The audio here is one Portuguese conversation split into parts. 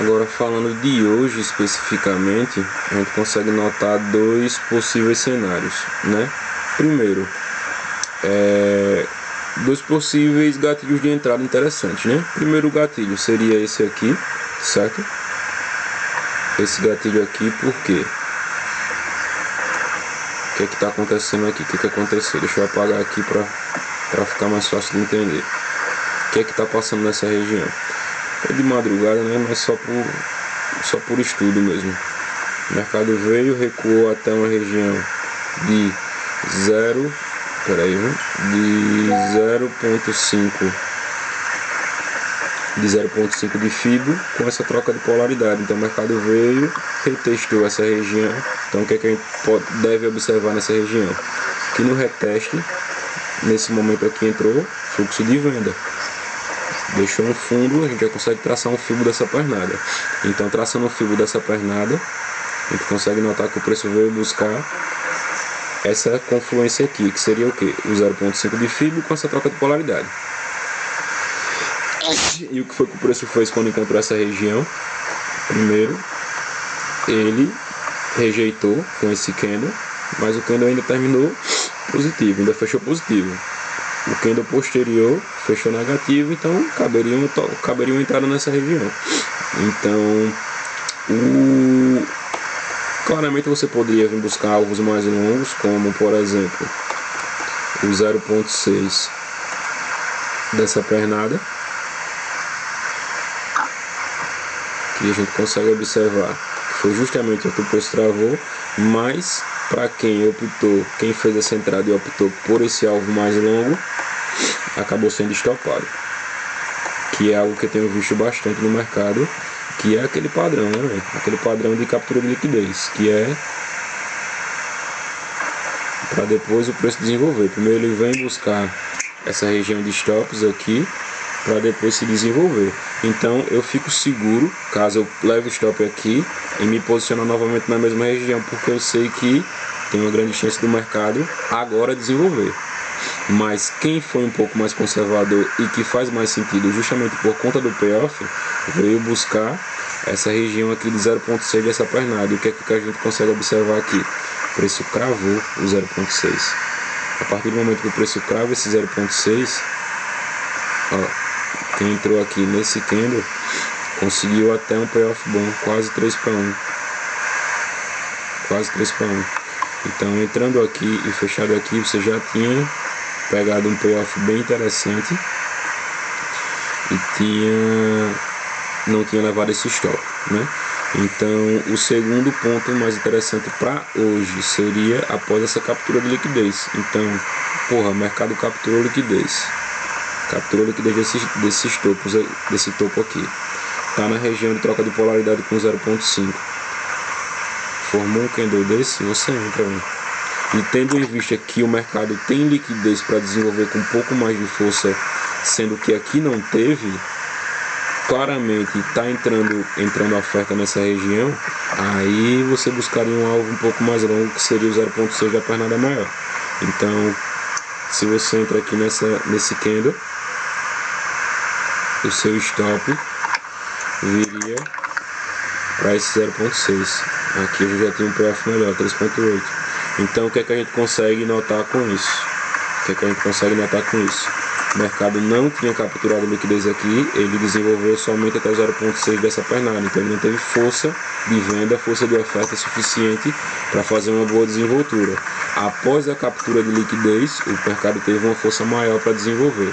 Agora, falando de hoje especificamente, a gente consegue notar dois possíveis cenários, né? Primeiro, dois possíveis gatilhos de entrada interessantes, né? Primeiro gatilho seria esse aqui, certo? Esse gatilho aqui, por quê? O que é que está acontecendo aqui? O que aconteceu? Deixa eu apagar aqui para ficar mais fácil de entender. O que é que está passando nessa região? É de madrugada, né? Mas só por estudo mesmo. O mercado veio, recuou até uma região de 0,5 de FIBO com essa troca de polaridade. Então o mercado veio, retestou essa região. Então o que é que a gente deve observar nessa região? Que no reteste, nesse momento aqui entrou fluxo de venda. Deixou um fundo, a gente já consegue traçar um FIBO dessa pernada. Então traçando um FIBO dessa pernada, a gente consegue notar que o preço veio buscar essa confluência aqui, que seria o que? O 0,5 de FIBO com essa troca de polaridade. E o que foi que o preço fez quando encontrou essa região? Primeiro, ele rejeitou com esse candle, mas o candle ainda terminou positivo, ainda fechou positivo. O candle posterior fechou negativo, então caberia uma entrada nessa região. Então, claramente você poderia vir buscar alvos mais longos, como por exemplo o 0,6 dessa pernada, que a gente consegue observar que foi justamente o que o preço travou, mas para quem fez essa entrada e optou por esse alvo mais longo, acabou sendo estopado, que é algo que eu tenho visto bastante no mercado, que é aquele padrão, né? Aquele padrão de captura de liquidez, que é para depois o preço desenvolver. Primeiro ele vem buscar essa região de stops aqui, para depois se desenvolver. Então eu fico seguro, caso eu leve o stop aqui, e me posicionar novamente na mesma região, porque eu sei que tem uma grande chance do mercado agora desenvolver. Mas quem foi um pouco mais conservador e que faz mais sentido justamente por conta do payoff, veio buscar essa região aqui de 0,6 dessa pernada. E o que é que a gente consegue observar aqui? O preço cravou o 0,6. A partir do momento que o preço crava esse 0,6, quem entrou aqui nesse candle conseguiu até um payoff bom, quase 3 para 1. Quase 3 para 1. Então entrando aqui e fechado aqui, você já tinha pegado um payoff bem interessante e não tinha levado esse stop, né? Então o segundo ponto mais interessante para hoje seria após essa captura de liquidez. Então, o mercado capturou liquidez. Capturou liquidez desse topo aqui. Está na região de troca de polaridade com 0,5. Formou um candle desse, você entra, né? E tendo em vista que o mercado tem liquidez para desenvolver com um pouco mais de força, sendo que aqui não teve, claramente está entrando oferta nessa região, aí você buscaria um alvo um pouco mais longo, que seria o 0,6 da pernada maior. Então, se você entra aqui nesse candle, o seu stop viria para esse 0,6. Aqui eu já tenho um payoff melhor, 3,8. Então o que é que a gente consegue notar com isso? O mercado não tinha capturado liquidez aqui, ele desenvolveu somente até 0,6 dessa pernada, então ele não teve força de venda, força de oferta suficiente para fazer uma boa desenvoltura. Após a captura de liquidez, o mercado teve uma força maior para desenvolver.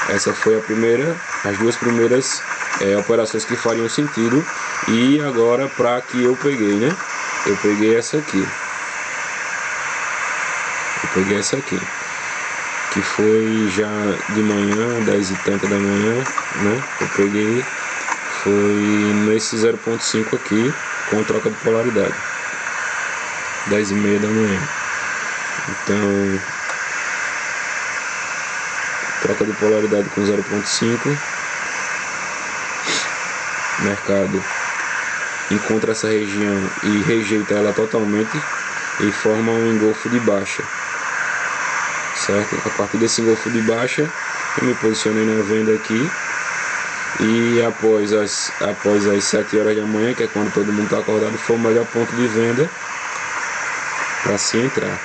Essa foi as duas primeiras operações que fariam sentido. E agora para que eu peguei, né? Eu peguei essa aqui. Que foi já de manhã, 10 e tanta da manhã, né? Eu peguei, foi nesse 0,5 aqui, com troca de polaridade. 10 e meia da manhã. Então, troca de polaridade com 0,5. Mercado encontra essa região e rejeita ela totalmente e forma um engolfo de baixa, certo? A partir desse engolfo de baixa eu me posicionei na venda aqui E após as 7 horas da manhã, que é quando todo mundo está acordado, foi o melhor ponto de venda para se entrar.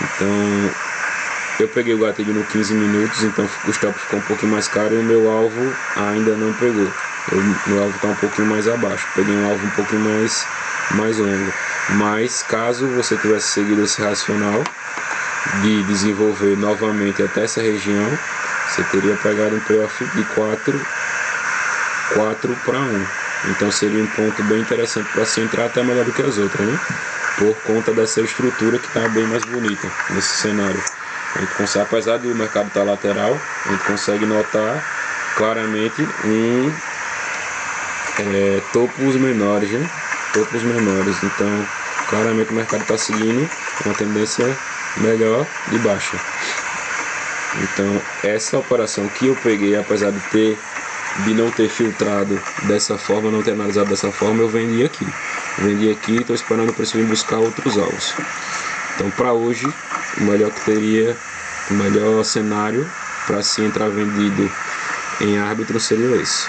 Então eu peguei o gatilho no 15 minutos, então o stop ficou um pouquinho mais caro e o meu alvo ainda não pegou. Meu alvo está um pouquinho mais abaixo, peguei um alvo um pouquinho mais longo. Mas caso você tivesse seguido esse racional de desenvolver novamente até essa região, você teria pegado um payoff de 4 para 1. Então seria um ponto bem interessante para se entrar, até melhor do que as outras, né? Por conta dessa estrutura que está bem mais bonita nesse cenário. A gente consegue, apesar do mercado estar lateral, a gente consegue notar claramente topos menores, né? Topos menores. Então claramente o mercado está seguindo uma tendência melhor de baixa. Então essa operação que eu peguei, apesar de não ter filtrado dessa forma, não ter analisado dessa forma, eu vendi aqui e estou esperando o preço vir buscar outros alvos. Então para hoje o melhor cenário para se entrar vendido em árbitro seria esse.